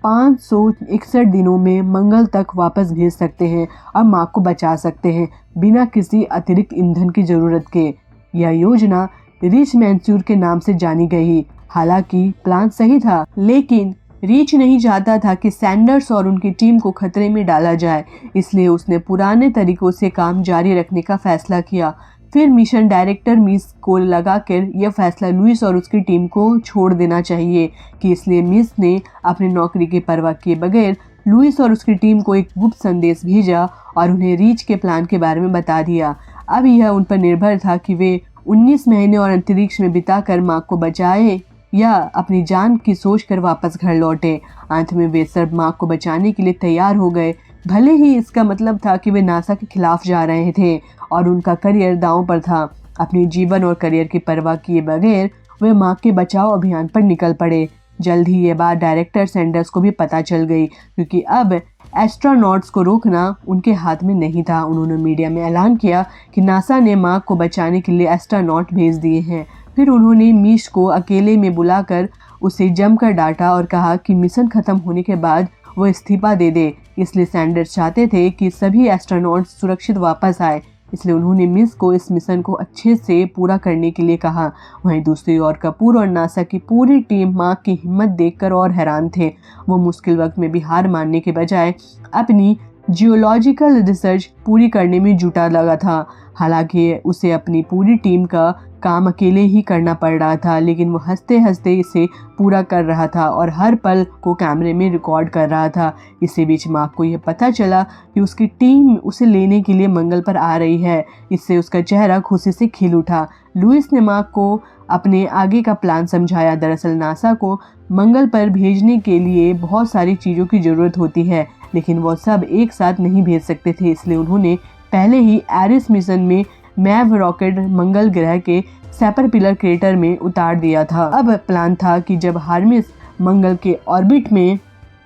561 दिनों में मंगल तक वापस भेज सकते हैं और मार्क को बचा सकते हैं बिना किसी अतिरिक्त ईंधन की जरूरत के। यह योजना रिच मैंसूर के नाम से जानी गई। हालांकि प्लान सही था, लेकिन रिच नहीं चाहता था कि सैंडर्स और उनकी टीम को खतरे में डाला जाए, इसलिए उसने पुराने तरीकों से काम जारी रखने का फैसला किया। फिर मिशन डायरेक्टर मिस को लगाकर यह फैसला लुइस और उसकी टीम को छोड़ देना चाहिए कि इसलिए मिस ने अपनी नौकरी की परवाह किए बगैर लुइस और उसकी टीम को एक गुप्त संदेश भेजा और उन्हें रिच के प्लान के बारे में बता दिया। अब यह उन पर निर्भर था कि वे 19 महीने और अंतरिक्ष में बिताकर मार्क को बचाए या अपनी जान की सोच कर वापस घर लौटे। अंत में वे सब मार्क को बचाने के लिए तैयार हो गए, भले ही इसका मतलब था कि वे नासा के खिलाफ जा रहे थे और उनका करियर दांव पर था। अपने जीवन और करियर की परवाह किए बगैर वे मार्क के बचाव अभियान पर निकल पड़े। जल्द ही ये बात डायरेक्टर सैंडर्स को भी पता चल गई, क्योंकि अब एस्ट्रोनॉट्स को रोकना उनके हाथ में नहीं था। उन्होंने मीडिया में ऐलान किया कि नासा ने मार्क को बचाने के लिए एस्ट्रोनॉट भेज दिए हैं। फिर उन्होंने मिश को अकेले में बुलाकर उसे जमकर डांटा और कहा कि मिशन खत्म होने के बाद वो इस्तीफा दे दे। इसलिए सैंडर्स चाहते थे कि सभी एस्ट्रोनॉट्स सुरक्षित वापस आए, इसलिए उन्होंने मिस को इस मिशन को अच्छे से पूरा करने के लिए कहा। वहीं दूसरी ओर कपूर और नासा की पूरी टीम मार्क की हिम्मत देखकर और हैरान थे। वो मुश्किल वक्त में भी हार मानने के बजाय अपनी जियोलॉजिकल रिसर्च पूरी करने में जुटा लगा था। हालांकि उसे अपनी पूरी टीम का काम अकेले ही करना पड़ रहा था, लेकिन वो हंसते हंसते इसे पूरा कर रहा था और हर पल को कैमरे में रिकॉर्ड कर रहा था। इसी बीच मार्क को यह पता चला कि उसकी टीम उसे लेने के लिए मंगल पर आ रही है। इससे उसका चेहरा खुशी से खिल उठा। लुइस ने मार्क को अपने आगे का प्लान समझाया। दरअसल नासा को मंगल पर भेजने के लिए बहुत सारी चीज़ों की ज़रूरत होती है, लेकिन वो सब एक साथ नहीं भेज सकते थे, इसलिए उन्होंने पहले ही एरिस मिशन में मैव रॉकेट मंगल ग्रह के सैपरपिलर क्रेटर में उतार दिया था। अब प्लान था कि जब हार्मिस मंगल के ऑर्बिट में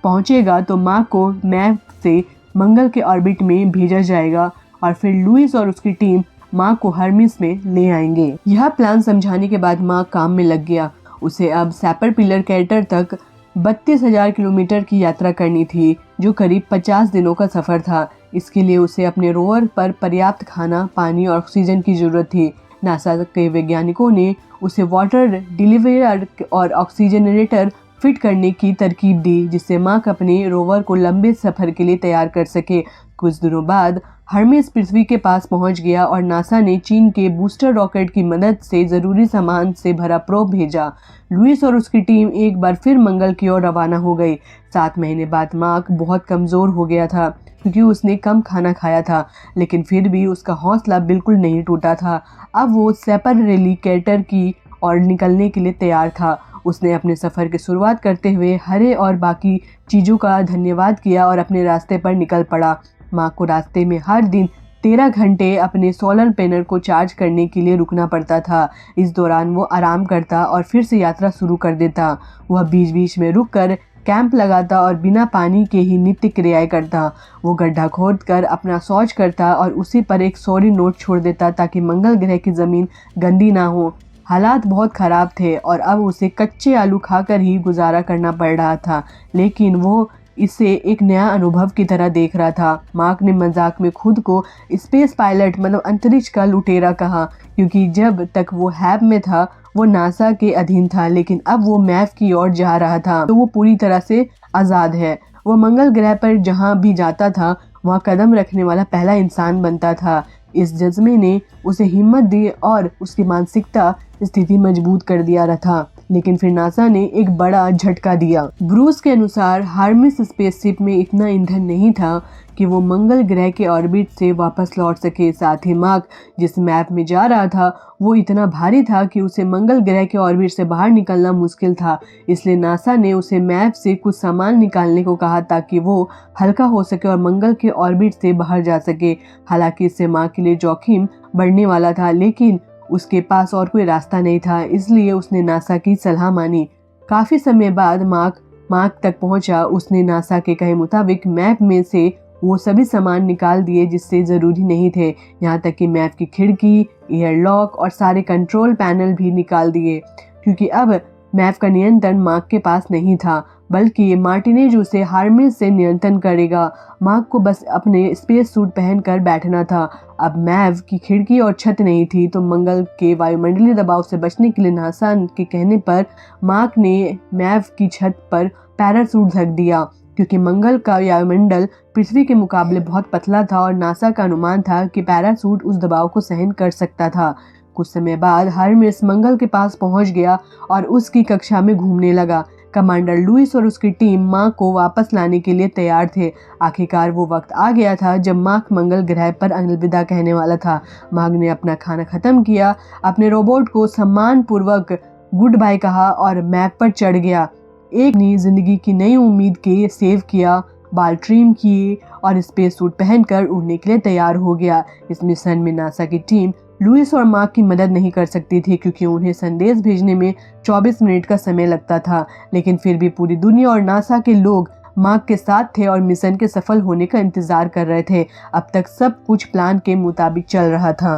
पहुंचेगा तो मार्क को मैव से मंगल के ऑर्बिट में भेजा जाएगा और फिर लुइस और उसकी टीम मार्क को हार्मिस में ले आएंगे। यह प्लान समझाने के बाद मार्क काम में लग गया। उसे अब सैपरपिलर क्रेटर तक 32,000 किलोमीटर की यात्रा करनी थी, जो करीब 50 दिनों का सफर था। इसके लिए उसे अपने रोवर पर पर्याप्त खाना, पानी और ऑक्सीजन की जरूरत थी। नासा के वैज्ञानिकों ने उसे वाटर डिलीवर और ऑक्सीजनरेटर फिट करने की तरकीब दी, जिससे मार्क अपने रोवर को लंबे सफर के लिए तैयार कर सके। कुछ दिनों बाद हर्मेस पृथ्वी के पास पहुंच गया और नासा ने चीन के बूस्टर रॉकेट की मदद से जरूरी सामान से भरा प्रोब भेजा। लुइस और उसकी टीम एक बार फिर मंगल की ओर रवाना हो गई। 7 महीने बाद मार्क बहुत कमजोर हो गया था क्योंकि उसने कम खाना खाया था, लेकिन फिर भी उसका हौसला बिल्कुल नहीं टूटा था। अब वो सेपर रेलिकेटर की ओर निकलने के लिए तैयार था। उसने अपने सफ़र की शुरुआत करते हुए हरे और बाकी चीज़ों का धन्यवाद किया और अपने रास्ते पर निकल पड़ा। मार्क को रास्ते में हर दिन 13 घंटे अपने सोलर पैनल को चार्ज करने के लिए रुकना पड़ता था। इस दौरान वो आराम करता और फिर से यात्रा शुरू कर देता। वह बीच बीच में रुककर कैंप लगाता और बिना पानी के ही नित्य क्रियाएं करता। वो गड्ढा खोदकर अपना शौच करता और उसी पर एक सॉरी नोट छोड़ देता ताकि मंगल ग्रह की ज़मीन गंदी ना हो। हालात बहुत ख़राब थे और अब उसे कच्चे आलू खाकर ही गुजारा करना पड़ रहा था, लेकिन वो इसे एक नया अनुभव की तरह देख रहा था। मार्क ने मजाक में खुद को स्पेस पायलट मतलब अंतरिक्ष का लुटेरा कहा, क्योंकि जब तक वो हैब में था वो नासा के अधीन था, लेकिन अब वो मैव की ओर जा रहा था तो वो पूरी तरह से आज़ाद है। वो मंगल ग्रह पर जहाँ भी जाता था वहाँ कदम रखने वाला पहला इंसान बनता था। इस जज्बे ने उसे हिम्मत दी और उसकी मानसिकता स्थिति मजबूत कर दिया रहा था। लेकिन फिर नासा ने एक बड़ा झटका दिया। ब्रूस के अनुसार हर्मेस स्पेसशिप में इतना ईंधन नहीं था कि वो मंगल ग्रह के ऑर्बिट से वापस लौट सके। साथ ही मार्क जिस मैप में जा रहा था वो इतना भारी था कि उसे मंगल ग्रह के ऑर्बिट से बाहर निकलना मुश्किल था। इसलिए नासा ने उसे मैप से कुछ सामान निकालने को कहा ताकि वो हल्का हो सके और मंगल के ऑर्बिट से बाहर जा सके। हालांकि इससे मार्क के लिए जोखिम बढ़ने वाला था, लेकिन उसके पास और कोई रास्ता नहीं था, इसलिए उसने नासा की सलाह मानी। काफ़ी समय बाद मार्क तक पहुंचा। उसने नासा के कहे मुताबिक मैप में से वो सभी सामान निकाल दिए जिससे ज़रूरी नहीं थे। यहाँ तक कि मैप की खिड़की, एयरलॉक और सारे कंट्रोल पैनल भी निकाल दिए, क्योंकि अब मैप का नियंत्रण मार्क के पास नहीं था, बल्कि मार्टिनेज उसे हर्मेस से नियंत्रण करेगा। मार्क को बस अपने स्पेस सूट पहनकर बैठना था। अब मैव की खिड़की और छत नहीं थी, तो मंगल के वायुमंडलीय दबाव से बचने के लिए नासा के कहने पर मार्क ने मैव की छत पर पैराशूट ढक दिया, क्योंकि मंगल का वायुमंडल पृथ्वी के मुकाबले बहुत पतला था और नासा का अनुमान था कि पैराशूट उस दबाव को सहन कर सकता था। कुछ समय बाद हर्मेस मंगल के पास पहुंच गया और उसकी कक्षा में घूमने लगा। कमांडर लुइस और उसकी टीम मार्क को वापस लाने के लिए तैयार थे। आखिरकार वो वक्त आ गया था जब मार्क मंगल ग्रह पर अलविदा कहने वाला था। मार्क ने अपना खाना खत्म किया, अपने रोबोट को सम्मानपूर्वक गुड बाय कहा और मैप पर चढ़ गया। एक नई जिंदगी की नई उम्मीद के सेव किया, बाल ट्रिम किए और स्पेस सूट पहनकर उड़ने के लिए तैयार हो गया। इस मिशन में नासा की टीम लुइस और मार्क की मदद नहीं कर सकती थी, क्योंकि उन्हें संदेश भेजने में 24 मिनट का समय लगता था। लेकिन फिर भी पूरी दुनिया और नासा के लोग मार्क के साथ थे और मिशन के सफल होने का इंतजार कर रहे थे। अब तक सब कुछ प्लान के मुताबिक चल रहा था।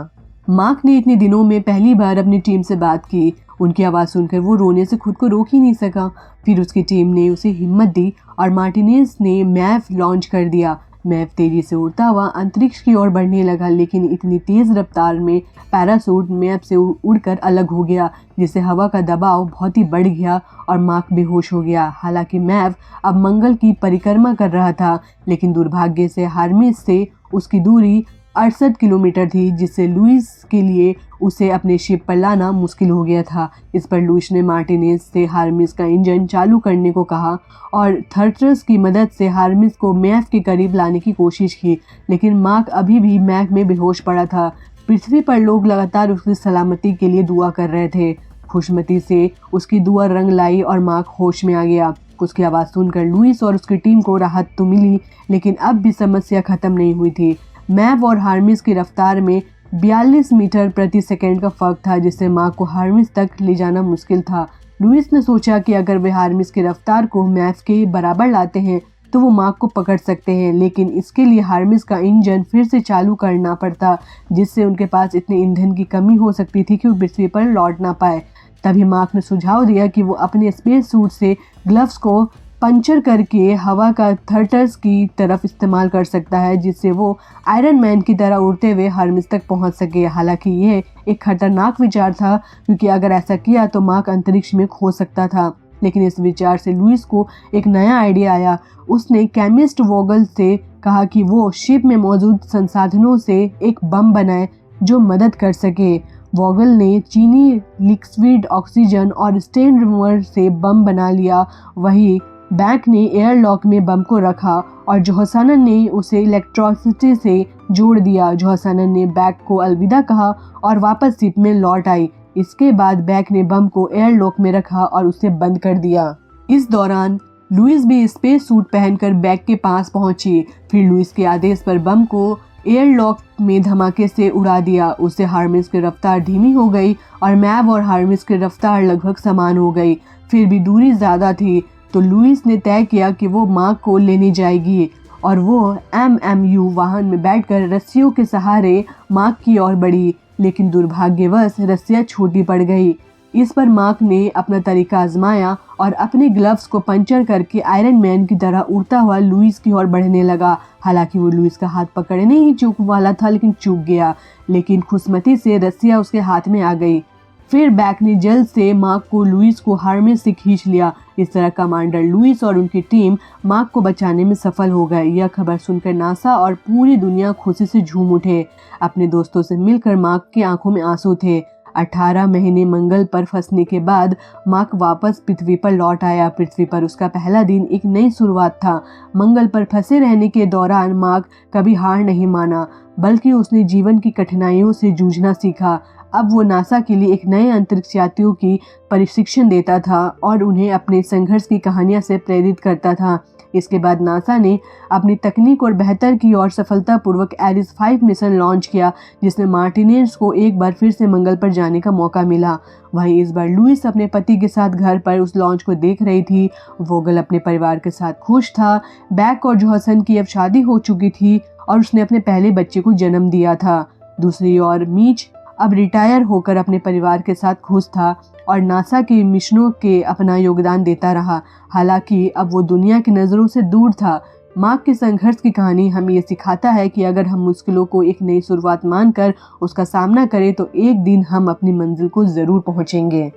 मार्क ने इतने दिनों में पहली बार अपनी टीम से बात की। उनकी आवाज़ सुनकर वो रोने से खुद को रोक ही नहीं सका। फिर उसकी टीम ने उसे हिम्मत दी और मार्टिनेज ने मैप लॉन्च कर दिया। मैप तेजी से उड़ता हुआ अंतरिक्ष की ओर बढ़ने लगा, लेकिन इतनी तेज रफ्तार में पैराशूट मैप से उड़कर अलग हो गया, जिससे हवा का दबाव बहुत ही बढ़ गया और मार्क बेहोश हो गया। हालांकि मैप अब मंगल की परिक्रमा कर रहा था, लेकिन दुर्भाग्य से हर्मेस से उसकी दूरी 68 किलोमीटर थी, जिससे लुइस के लिए उसे अपने शिप पर लाना मुश्किल हो गया था। इस पर लुइस ने मार्टिनेज से हर्मेस का इंजन चालू करने को कहा और थर्टस की मदद से हर्मेस को मैप के करीब लाने की कोशिश की, लेकिन मार्क अभी भी मैप में बेहोश पड़ा था। पृथ्वी पर लोग लगातार उसकी सलामती के लिए दुआ कर रहे थे। खुशमती से उसकी दुआ रंग लाई और मार्क होश में आ गया। उसकी आवाज़ सुनकर लुइस और उसकी टीम को राहत तो मिली, लेकिन अब भी समस्या खत्म नहीं हुई थी। मैप और हर्मेस की रफ्तार में 42 मीटर प्रति सेकंड का फर्क था, जिससे मार्क को हर्मेस तक ले जाना मुश्किल था। लुइस ने सोचा कि अगर वे हर्मेस की रफ्तार को मैप के बराबर लाते हैं तो वो मार्क को पकड़ सकते हैं, लेकिन इसके लिए हर्मेस का इंजन फिर से चालू करना पड़ता, जिससे उनके पास इतने ईंधन की कमी हो सकती थी कि वो पृथ्वी पर लौट ना पाए। तभी मार्क ने सुझाव दिया कि वो अपने स्पेस सूट से ग्लव्स को पंचर करके हवा का थर्टस की तरफ इस्तेमाल कर सकता है, जिससे वो आयरन मैन की तरह उड़ते हुए हर्मेस तक पहुंच सके। हालांकि यह एक खतरनाक विचार था, क्योंकि अगर ऐसा किया तो मार्क अंतरिक्ष में खो सकता था, लेकिन इस विचार से लुइस को एक नया आइडिया आया। उसने केमिस्ट वोगल से कहा कि वो शिप में मौजूद संसाधनों से एक बम बनाए जो मदद कर सके। वोगल ने चीनी लिक्विड ऑक्सीजन और स्टेन रिमूवर से बम बना लिया। वही बैक ने एयरलॉक में बम को रखा और जोहानसन ने उसे इलेक्ट्रिसिटी से जोड़ दिया। जोहानसन ने बैक को अलविदा कहा और वापस शिप में लौट आई। इसके बाद बैक ने बम को एयरलॉक में रखा और उसे बंद कर दिया। इस दौरान लुइस भी स्पेस सूट पहनकर बैक के पास पहुंची। फिर लुइस के आदेश पर बम को एयरलॉक में धमाके से उड़ा दिया। उससे हार्मिस की रफ्तार धीमी हो गई और मैव और हार्मिस की रफ्तार लगभग समान हो गई। फिर भी दूरी ज़्यादा थी तो लुइस ने तय किया कि वो मार्क को लेने जाएगी और वो MMU वाहन में बैठकर रस्सियों के सहारे मार्क की ओर बढ़ी। लेकिन दुर्भाग्यवश रस्सियाँ छोटी पड़ गई। इस पर मार्क ने अपना तरीका आजमाया और अपने ग्लव्स को पंचर करके आयरन मैन की तरह उड़ता हुआ लुइस की ओर बढ़ने लगा। हालांकि वो लुइस का हाथ पकड़ने ही चूक वाला था, लेकिन चूक गया। लेकिन खुशमती से रस्सियाँ उसके हाथ में आ गई। फिर बैक ने जल्द से मार्क को लुइस को हार्मिस से खींच लिया। इस तरह कमांडर लुइस और उनकी टीम मार्क को बचाने में सफल हो गए। यह खबर सुनकर नासा और पूरी दुनिया खुशी से झूम उठे। अपने दोस्तों से मिलकर मार्क की आंखों में आंसू थे। 18 महीने मंगल पर फंसने के बाद मार्क वापस पृथ्वी पर लौट आया। पृथ्वी पर उसका पहला दिन एक नई शुरुआत था। मंगल पर फंसे रहने के दौरान मार्क कभी हार नहीं माना, बल्कि उसने जीवन की कठिनाइयों से जूझना सीखा। अब वो नासा के लिए एक नए अंतरिक्ष यात्रियों की प्रशिक्षण देता था और उन्हें अपने संघर्ष की कहानियां से प्रेरित करता था। इसके बाद नासा ने अपनी तकनीक और बेहतर की ओर सफलतापूर्वक एरिस 5 मिशन लॉन्च किया, जिसमें मार्टिनेज को एक बार फिर से मंगल पर जाने का मौका मिला। वहीं इस बार लुइस अपने पति के साथ घर पर उस लॉन्च को देख रही थी। वोगल अपने परिवार के साथ खुश था। बैक और जोहानसन की अब शादी हो चुकी थी और उसने अपने पहले बच्चे को जन्म दिया था। दूसरी ओर मीच अब रिटायर होकर अपने परिवार के साथ खुश था और नासा के मिशनों के अपना योगदान देता रहा। हालांकि अब वो दुनिया की नज़रों से दूर था। मार्क के संघर्ष की कहानी हमें ये सिखाता है कि अगर हम मुश्किलों को एक नई शुरुआत मानकर उसका सामना करें तो एक दिन हम अपनी मंजिल को ज़रूर पहुंचेंगे।